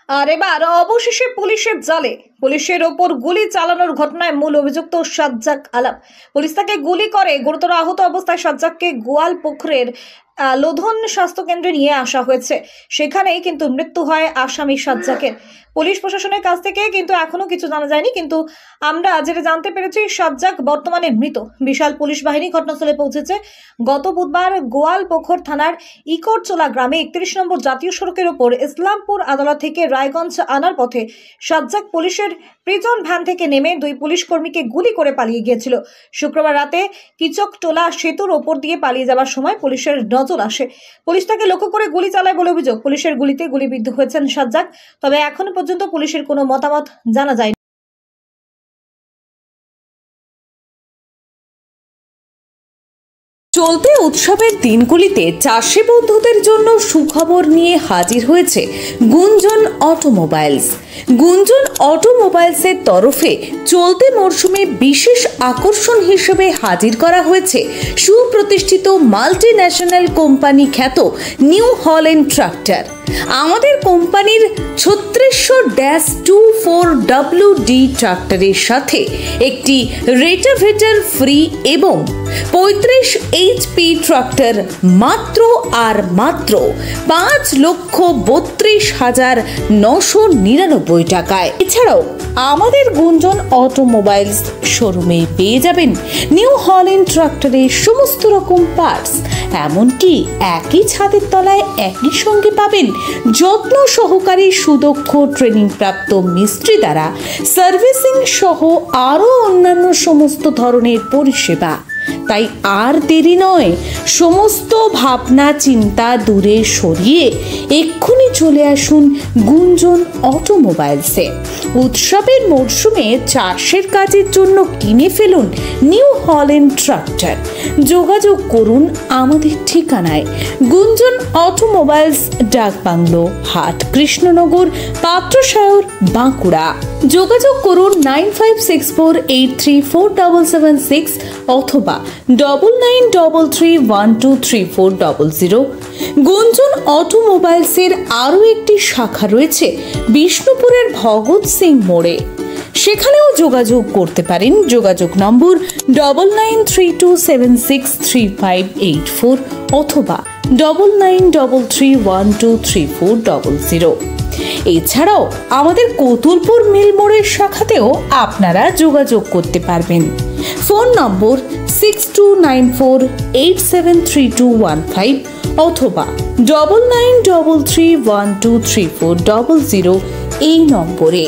আর এবার অবশেষে পুলিশের জালে পুলিশের ওপর গুলি চালানোর ঘটনায় মূল অভিযুক্ত সাজ্জাক আলম। পুলিশ তাকে গুলি করে গুরুতর আহত অবস্থায় সাজ্জাককে গোয়ালপুকুরের লোধন স্বাস্থ্য কেন্দ্রে নিয়ে আসা হয়েছে। সেখানেই কিন্তু মৃত্যু হয় আসামি সাজ্জাকের। পুলিশ প্রশাসনের কাছ থেকে কিন্তু এখনো কিছু জানা যায়নি, কিন্তু আমরা যেটা জানতে পেরেছি সাজ্জাক বর্তমানে মৃত। বিশাল পুলিশ বাহিনী ঘটনাস্থলে পৌঁছেছে। গত বুধবার গোয়ালপুকুর থানার ইকরচোলা গ্রামে 31 নম্বর জাতীয় সড়কের ওপর ইসলামপুর আদালত থেকে রায়গঞ্জ আনার পথে সাজ্জাক পুলিশের প্রিজন ভ্যান থেকে নেমে দুই পুলিশ কর্মীকে গুলি করে পালিয়ে গিয়েছিল। শুক্রবার রাতে কিচকটোলা সেতুর ওপর দিয়ে পালিয়ে যাওয়ার সময় পুলিশের নজর আসে। পুলিশ তাকে লক্ষ্য করে গুলি চালায় বলে অভিযোগ। পুলিশের গুলিতে গুলিবিদ্ধ হয়েছেন সাজ্জাক, তবে এখনো পর্যন্ত পুলিশের কোনো মতামত জানা যায়নি। চলতি উৎসবের দিনগুলিতে চাষি বন্ধুদের জন্য সুখবর নিয়ে হাজির হয়েছে গুঞ্জন অটোমোবাইলস। গুঞ্জন অটোমোবাইলসের তরফে চলতি মরশুমে বিশেষ আকর্ষণ হিসেবে হাজির করা হয়েছে সুপ্রতিষ্ঠিত মাল্টি ন্যাশনাল কোম্পানি খ্যাত নিউ হল্যান্ড ট্রাক্টর। আমাদের কোম্পানির 3624WD ট্রাক্টরের সাথে একটি রেটাভেটার ফ্রি এবং 35 HP ট্রাক্টর মাত্র 5,32,999 টাকায়। এছাড়াও আমাদের গুঞ্জন অটোমোবাইলস শোরুমে পেয়ে যাবেন নিউ হল্যান্ড ট্রাক্টরের সমস্ত রকম পার্টস, এমনকি একই ছাদের তলায় একই সঙ্গে পাবেন যত্ন সহকারী সুদক্ষ ট্রেনিং প্রাপ্ত মিস্ত্রি দ্বারা সার্ভিসিং সহ আরও অন্যান্য সমস্ত ধরনের পরিষেবা। তাই আর দেরি নয়, সমস্ত ভাবনা চিন্তা দূরে সরিয়ে এক্ষুনি চলে আসুন গুঞ্জন অটোমোবাইলসে। উৎসবের মরশুমে চাষের কাজের জন্য কিনে ফেলুন নিউ হল্যান্ড ট্রাক্টর। যোগাযোগ করুন আমাদের ঠিকানায় গুঞ্জন অটোমোবাইলস, ডাকবাংলো, হাট, কৃষ্ণনগর, পাত্রসায়র, বাঁকুড়া। যোগাযোগ করুন 9564834776 অথবা 9933123400। গুঞ্জন অটোমোবাইলসের আরও একটি শাখা রয়েছে বিষ্ণুপুরের ভগৎ সিং মোড়ে, সেখানেও যোগাযোগ করতে পারেন। যোগাযোগ নম্বর 9932763584 অথবা 9933123400। এছাড়াও আমাদের কতুলপুর মিল মোড়ের শাখাতেও আপনারা যোগাযোগ করতে পারবেন। ফোন নম্বর 6294873215 অথবা 9933123400 এই নম্বরে।